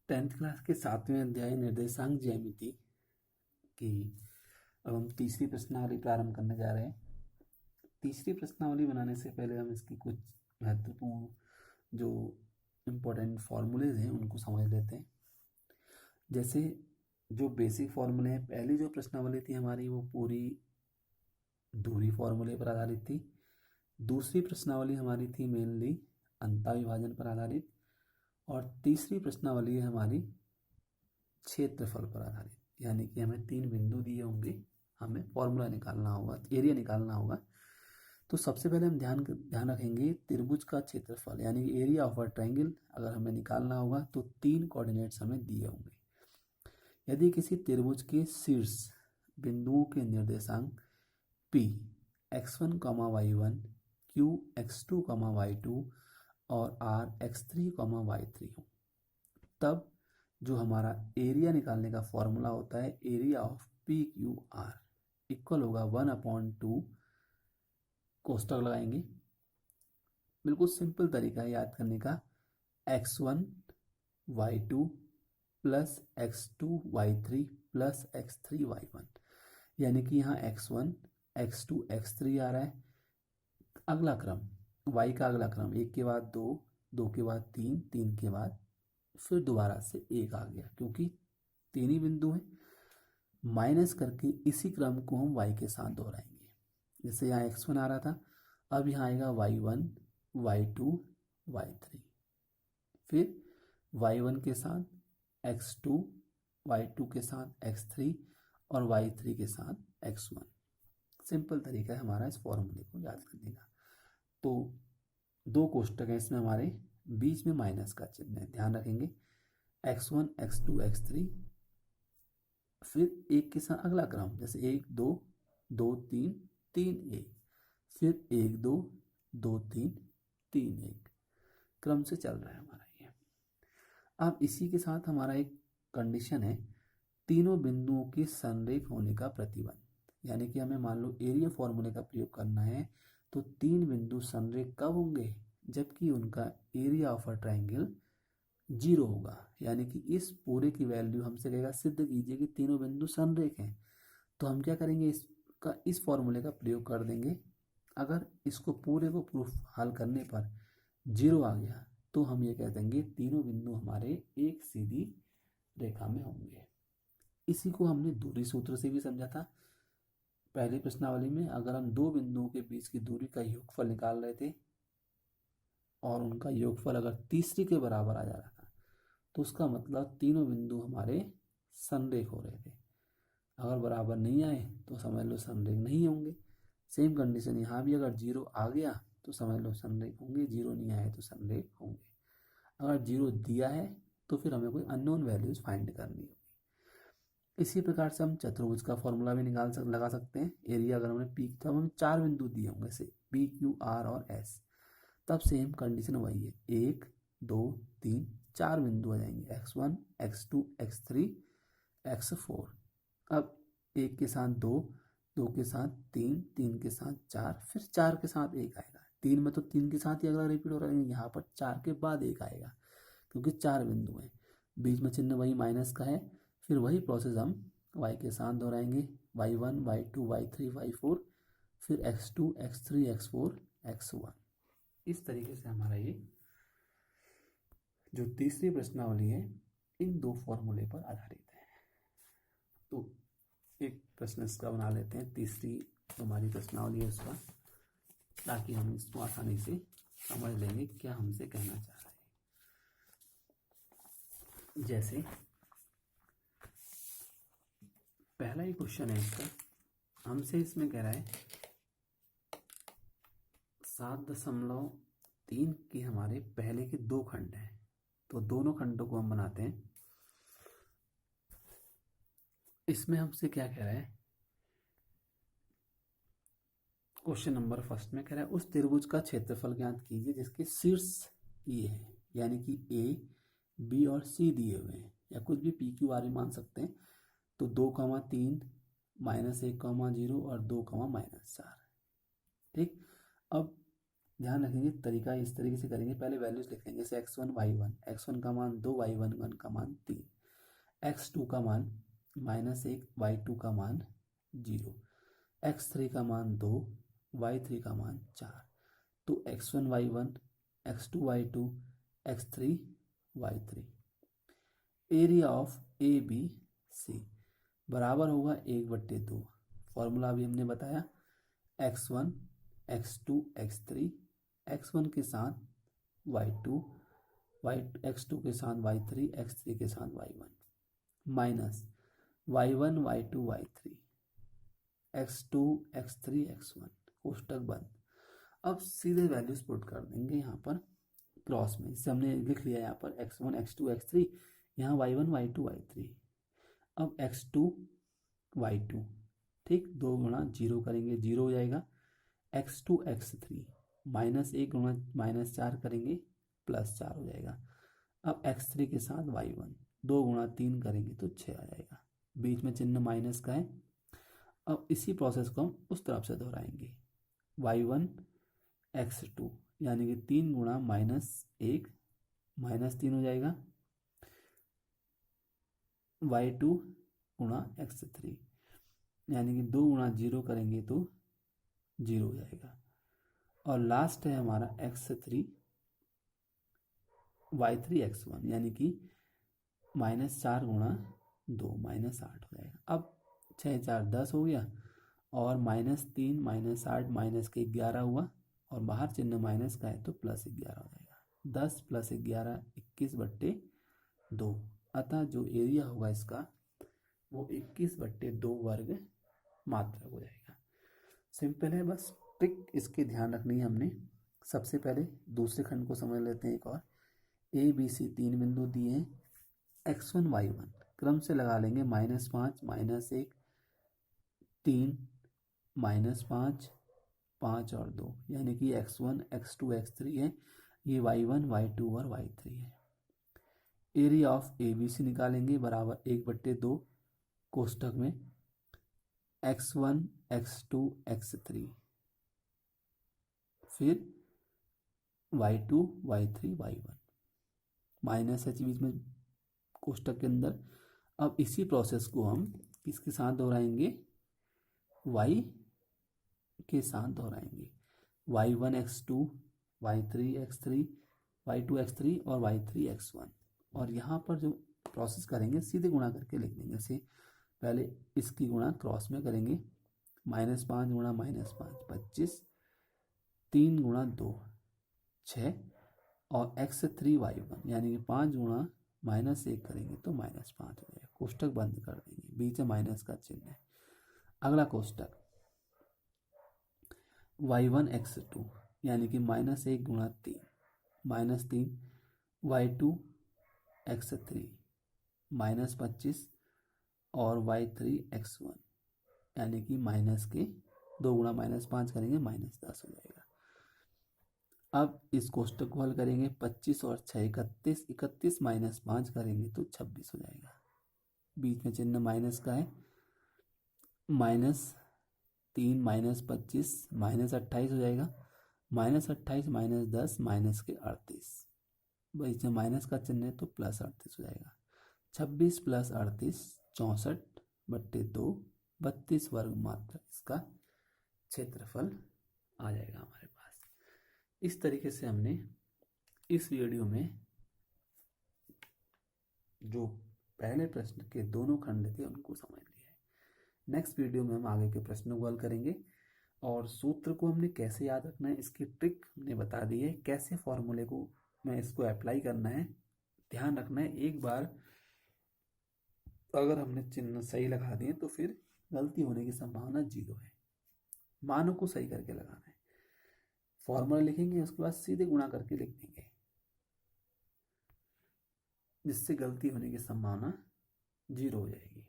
10th class के 7वें अध्याय निर्देशांक ज्यामिति की अब हम तीसरी प्रश्नावली प्रारंभ करने जा रहे हैं। तीसरी प्रश्नावली बनाने से पहले हम इसकी कुछ महत्वपूर्ण जो इम्पोर्टेंट फॉर्मूलेज हैं उनको समझ लेते हैं। जैसे जो बेसिक फॉर्मूले हैं, पहली जो प्रश्नावली थी हमारी वो पूरी दूरी फॉर्मूले पर आधारित थी। दूसरी प्रश्नावली हमारी थी मेनली अंतःविभाजन पर आधारित, और तीसरी प्रश्नावली है हमारी क्षेत्रफल पर आधारित। यानी कि हमें 3 बिंदु दिए होंगे, हमें फॉर्मूला निकालना होगा, एरिया निकालना होगा। तो सबसे पहले हम ध्यान रखेंगे त्रिभुज का क्षेत्रफल यानी कि एरिया ऑफ अ ट्रायंगल अगर हमें निकालना होगा तो 3 कोऑर्डिनेट्स हमें दिए होंगे। यदि किसी त्रिभुज के शीर्ष बिंदुओं के निर्देशांक P x1, y1, Q x2, y2 और R x3, y3 हो, तब जो हमारा एरिया निकालने का फॉर्मूला होता है एरिया ऑफ PQR इक्वल होगा 1/2, कोष्टक लगाएंगे। बिल्कुल सिंपल तरीका है याद करने का, x1 y2 plus x2 y3 plus x3 y1, यानी कि यहाँ x1 x2 x3 आ रहा है। अगला क्रम y का अगला क्रम 1 के बाद 2, 2 के बाद 3, 3 के बाद फिर दोबारा से 1 आ गया, क्योंकि 3 ही बिंदु हैं। माइनस करके इसी क्रम को हम y के साथ दोहराएंगे। जैसे यहाँ x1 आ रहा था, अब यहाँ आएगा y1 y2 y3, फिर y1 के साथ x2, y2 के साथ x3 और y3 के साथ x1। सिंपल तरीका है हमारा इस फॉर्मूले को याद करने का। तो 2 कोष्टक हैं इसमें, हमारे बीच में माइनस का चिन्ह है, ध्यान रखेंगे। x1 x2 x3, फिर 1 के साथ अगला क्रम, जैसे 1 2 2 3 3 1, फिर 1 2 2 3 3 1, क्रम से चल रहा है हमारा ये। अब इसी के साथ हमारा एक कंडीशन है, तीनों बिंदुओं के संरेख होने का प्रतिबंध। यानी कि हमें मान लो एरिया फॉर्मूले का प्रयोग करना है, तो 3 बिंदु संरेख कब होंगे, जबकि उनका एरिया ऑफ अ ट्रायंगल 0 होगा। यानी कि इस पूरे की वैल्यू हमसे कहेगा सिद्ध कीजिए कि तीनों बिंदु संरेख हैं। तो हम क्या करेंगे, इस फॉर्मूले का प्रयोग कर देंगे। अगर इसको पूरे को प्रूफ हल करने पर 0 आ गया तो हम ये कह देंगे तीनों बिंदु हमारे एक सीधी रेखा में होंगे। इसी को हमने दूरी सूत्र से भी समझा था पहली प्रश्नावली में। अगर हम 2 बिंदुओं के बीच की दूरी का योगफल निकाल रहे थे और उनका योगफल अगर तीसरी के बराबर आ जा रहा था, तो उसका मतलब तीनों बिंदु हमारे संरेख हो रहे थे। अगर बराबर नहीं आए तो समझ लो संरेख नहीं होंगे। सेम कंडीशन यहाँ भी, अगर 0 आ गया तो समझ लो संरेख होंगे, 0 नहीं आए तो संरेख होंगे। अगर 0 दिया है तो फिर हमें कोई अननोन वैल्यूज फाइंड करनी होगी। इसी प्रकार से हम चतुर्भुज का फॉर्मूला भी लगा सकते हैं। एरिया अगर हमने पी, तब हमें 4 बिंदु दिए होंगे, जैसे P Q R और S, तब सेम कंडीशन वही है, 1 2 3 4 बिंदु आ जाएंगे, x1 x2 x3 x4। अब 1 के साथ 2, 2 के साथ 3, 3 के साथ 4, फिर 4 के साथ 1 आएगा। 3 में तो 3 के साथ ही अगला रिपीट हो रहा है, यहाँ पर 4 के बाद 1 आएगा, क्योंकि 4 बिंदु हैं। बीच में चिन्ह वही माइनस का है। फिर वही प्रोसेस हम y के साथ दोहराएंगे, y1 y2 y3 y4, फिर x2 x3 x4 x1। इस तरीके से हमारा ये जो तीसरी प्रश्नावली है इन 2 फॉर्मूले पर आधारित है। तो एक प्रश्न इसका बना लेते हैं, तीसरी हमारी प्रश्नावली है उसका, ताकि हम इसको आसानी से समझ लेंगे क्या हमसे कहना चाह रहा है। जैसे पहला ही क्वेश्चन है इसका, हमसे इसमें कह रहा है 7.3 के हमारे पहले के 2 खंड हैं, तो दोनों खंडों को हम बनाते हैं। इसमें हमसे क्या कह रहा है, क्वेश्चन नंबर फर्स्ट में कह रहा है उस त्रिभुज का क्षेत्रफल ज्ञात कीजिए जिसके शीर्ष ये है, यानी कि A B और C दिए हुए हैं, या कुछ भी PQR मान सकते हैं। तो 2, 3 -1, 0 और 2, -4। ठीक, अब ध्यान रखेंगे तरीका इस तरीके से करेंगे, पहले वैल्यूज लिख लेंगे, जैसे x1 y1, x1 का मान 2, y1 का मान 3, x2 का मान -1, y2 का मान 0, x3 का मान 2, y3 का मान 4। तो x1 y1, x2 y2, x3 y3। Area of A B C बराबर होगा 1/2। फॉर्मूला अभी हमने बताया, x1 x2 x3, x1 के साथ y2, x2 के साथ y3, x3 के साथ y1, minus y1 y2 y3, x2 x3 x1, कोष्टक बंद। अब सीधे वैल्यूज पुट कर देंगे यहाँ पर क्रॉस में, इससे हमने लिख लिया यहाँ पर x1 x2 x3, यहाँ y1 y2 y3। अब x2 y2, ठीक, 2 गुणा 0 करेंगे 0 हो जाएगा, x2 x3 -1 गुणा -4 करेंगे +4 हो जाएगा। अब x3 के साथ y1, 2 गुणा 3 करेंगे तो 6 आ जाएगा, बीच में चिन्ह माइनस का है। अब इसी प्रोसेस को हम उस तरफ से दोहराएंगे, y1 x2 यानी कि 3 गुणा -1 -3 हो जाएगा, y2 गुणा x3 यानी कि 2 गुणा 0 करेंगे तो 0 हो जाएगा। और लास्ट है हमारा x3 y3 x1 यानी कि -4 गुणा 2 -8 हो जाएगा। अब 6 4 10 हो गया, और -3 -8 -11 हुआ, और बाहर चिन्ह माइनस का है तो +11 हो जाएगा। 10 + 11 21/2। अतः जो एरिया होगा इसका वो 21/2 वर्ग मात्रक हो जाएगा। सिंपल है, बस ट्रिक इसकी ध्यान रखनी है हमने। सबसे पहले दूसरे खंड को समझ लेते हैं एक और। ए बी सी 3 बिंदु दिए हैं, x1 y1 क्रम से लगा लेंगे, -5 -1 3 -5 5 और 2 यानी कि x1 x2 x3 है, ये y1 y2 और y3 है। Area of A B C निकालेंगे, बराबर 1/2 कोष्टक में x1 x2 x3 फिर y2 y3 y1, माइनस है बीच में कोष्टक के अंदर। अब इसी प्रोसेस को हम किसके साथ दोहराएंगे, y के साथ दोहराएंगे, y1 x2 y3 x3 y2 x3 और y3 x1। और यहाँ पर जो प्रोसेस करेंगे सीधे गुणा करके लिख देंगे, जैसे पहले इसकी गुणा क्रॉस में करेंगे, -5 गुणा -5 25, 3 गुणा 2 6, और x3 y1 यानी कि 5 गुणा -1 करेंगे तो -5 हो जाएगा। कोष्टक बंद कर देंगे, बीच में माइनस का चिन्ह है। अगला कोष्टक y1 x2 यानी कि -1 गुणा 3 -3, y2 x3 -25 और y3 x1 यानी कि माइनस के 2 गुणा -5 करेंगे -10 हो जाएगा। अब इस कोष्टक को हल करेंगे, 25 और 6 31, 31 -5 करेंगे तो 26 हो जाएगा, बीच में चिन्ह माइनस का है। -3 -25 -28 हो जाएगा, -28 -10 -38, बीच में माइनस का चिन्ह है तो +38 हो जाएगा। 26 + 38 64/2 32 वर्ग मात्रक इसका क्षेत्रफल आ जाएगा हमारे पास। इस तरीके से हमने इस वीडियो में जो पहले प्रश्न के दोनों खंड थे उनको समझ लिया है। नेक्स्ट वीडियो में हम आगे के प्रश्नों को हल करेंगे, और सूत्र को हमने कैसे याद रखना है इसकी ट्रिक हमने बता दी है, कैसे फॉर्मूले को में इसको अप्लाई करना है। ध्यान रखना है, एक बार अगर हमने चिन्ह सही लगा दिए तो फिर गलती होने की संभावना 0 है। मानों को सही करके लगाना है, फॉर्मूला लिखेंगे उसके बाद सीधे गुणा करके लिख देंगे, जिससे गलती होने की संभावना 0 हो जाएगी।